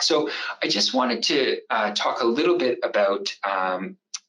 So I just wanted to talk a little bit about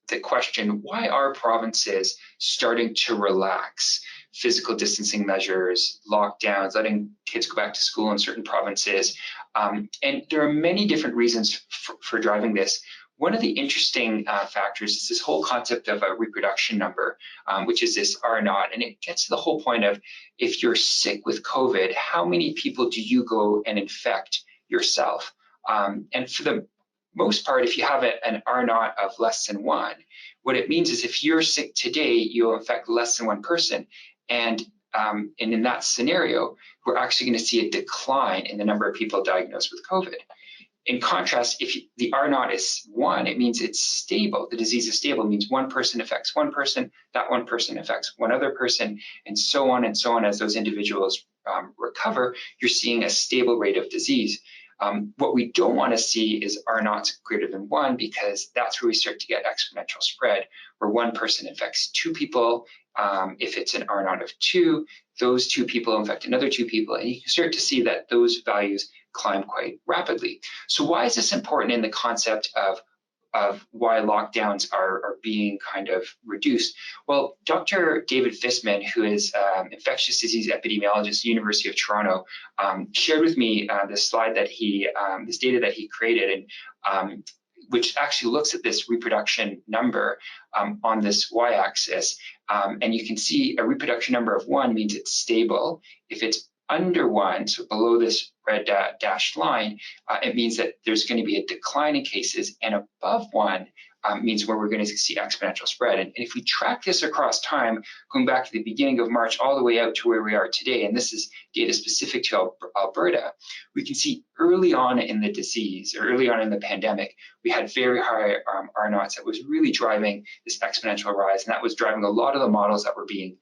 the question, why are provinces starting to relax physical distancing measures, lockdowns, letting kids go back to school in certain provinces? And there are many different reasons for driving this. One of the interesting factors is this whole concept of a reproduction number, which is this R naught. And it gets to the whole point of, if you're sick with COVID, how many people do you go and infect yourself? And for the most part, if you have an R naught of less than 1, what it means is if you're sick today, you'll infect less than 1 person. And in that scenario, we're actually going to see a decline in the number of people diagnosed with COVID. In contrast, if the R naught is 1, it means it's stable. The disease is stable. It means 1 person affects 1 person, that 1 person affects 1 other person, and so on and so on. As those individuals recover, you're seeing a stable rate of disease. What we don't want to see is R naughts greater than 1, because that's where we start to get exponential spread, where 1 person infects 2 people. If it's an R naught of 2, those 2 people infect another 2 people, and you can start to see that those values climb quite rapidly. So why is this important in the concept of why lockdowns are being kind of reduced? Well, Dr. David Fisman, who is infectious disease epidemiologist at the University of Toronto, shared with me this slide that this data that he created, and which actually looks at this reproduction number on this y-axis. And you can see a reproduction number of 1 means it's stable. If it's under 1, so below this red dashed line, it means that there's going to be a decline in cases, and above 1 means where we're going to see exponential spread. And if we track this across time, going back to the beginning of March all the way out to where we are today, and this is data specific to Alberta, we can see early on in the disease, or early on in the pandemic, we had very high R naughts that was really driving this exponential rise, and that was driving a lot of the models that were being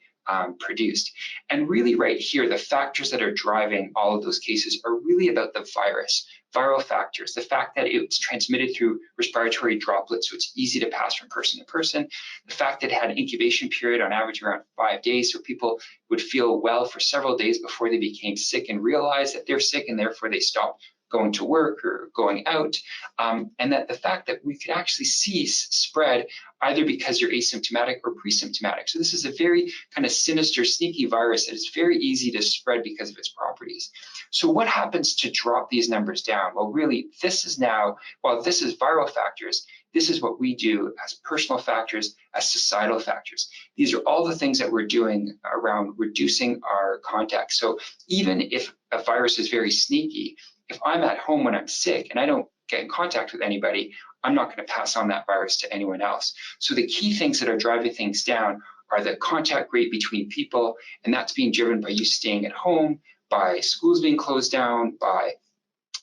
produced. And really right here, the factors that are driving all of those cases are really about the virus, viral factors, the fact that it's transmitted through respiratory droplets, so it's easy to pass from person to person, the fact that it had an incubation period on average around 5 days, so people would feel well for several days before they became sick and realize that they're sick, and therefore they stopped going to work or going out, and that the fact that we could actually see spread either because you're asymptomatic or pre-symptomatic. So this is a very kind of sinister, sneaky virus that is very easy to spread because of its properties. So what happens to drop these numbers down? Well, really, this is now, while this is viral factors, this is what we do as personal factors, as societal factors. These are all the things that we're doing around reducing our contact. So even if a virus is very sneaky, if I'm at home when I'm sick and I don't get in contact with anybody, I'm not going to pass on that virus to anyone else. So the key things that are driving things down are the contact rate between people, and that's being driven by you staying at home, by schools being closed down, by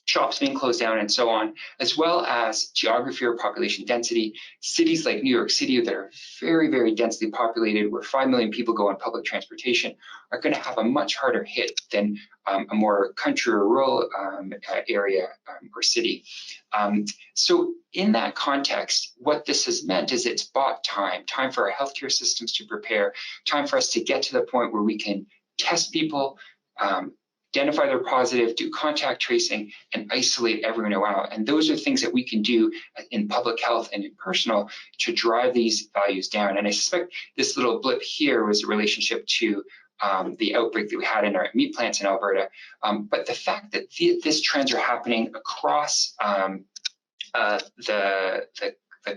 shops being closed down, and so on, as well as geography or population density. Cities like New York City that are very, very densely populated, where 5 million people go on public transportation, are going to have a much harder hit than a more country or rural area or city. So in that context, what this has meant is it's bought time for our healthcare systems to prepare, time for us to get to the point where we can test people, identify they're positive, do contact tracing, and isolate everyone out. And those are things that we can do in public health and in personal to drive these values down. And I suspect this little blip here was a relationship to the outbreak that we had in our meat plants in Alberta. But the fact that these trends are happening across the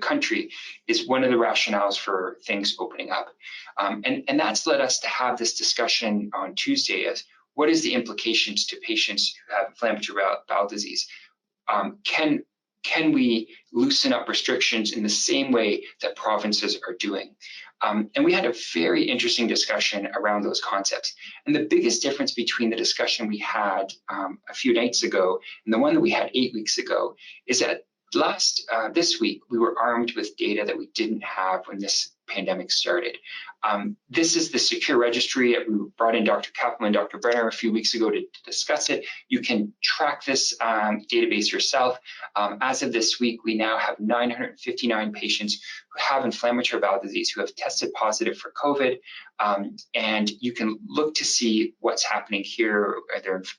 country is one of the rationales for things opening up. And that's led us to have this discussion on Tuesday as, what is the implications to patients who have inflammatory bowel disease? Can we loosen up restrictions in the same way that provinces are doing? And we had a very interesting discussion around those concepts. And the biggest difference between the discussion we had a few nights ago and the one that we had 8 weeks ago is that this week, we were armed with data that we didn't have when this pandemic started. This is the secure registry. We brought in Dr. Kaplan and Dr. Brenner a few weeks ago to discuss it. You can track this database yourself. As of this week, we now have 959 patients who have inflammatory bowel disease who have tested positive for COVID. And you can look to see what's happening here.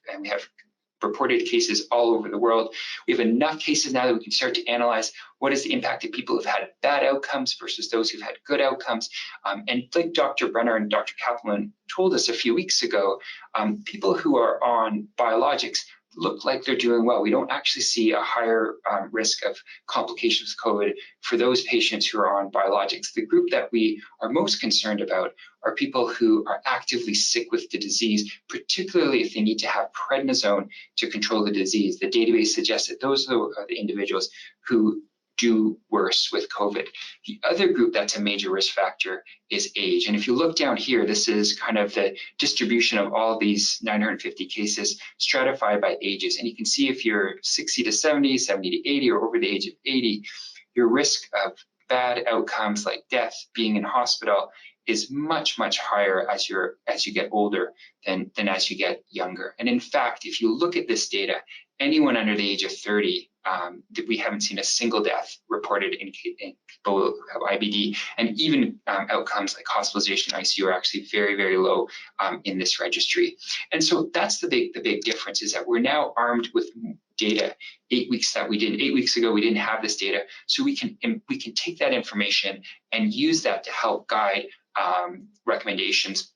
And we have reported cases all over the world. We have enough cases now that we can start to analyze what is the impact of people who've had bad outcomes versus those who've had good outcomes. And like Dr. Brenner and Dr. Kaplan told us a few weeks ago, people who are on biologics look like they're doing well. We don't actually see a higher risk of complications with COVID for those patients who are on biologics. The group that we are most concerned about are people who are actively sick with the disease, particularly if they need to have prednisone to control the disease. The database suggests that those are the individuals who do worse with COVID. The other group that's a major risk factor is age. And if you look down here, this is kind of the distribution of all these 950 cases stratified by ages. And you can see if you're 60 to 70, 70 to 80, or over the age of 80, your risk of bad outcomes like death, being in hospital, is much, much higher as you get older than as you get younger. And in fact, if you look at this data, anyone under the age of 30, we haven't seen a single death reported in people who have IBD, and even outcomes like hospitalization and ICU are actually very, very low in this registry. And so that's the big difference, is that we're now armed with data 8 weeks that we didn't. 8 weeks ago, we didn't have this data, so we can take that information and use that to help guide recommendations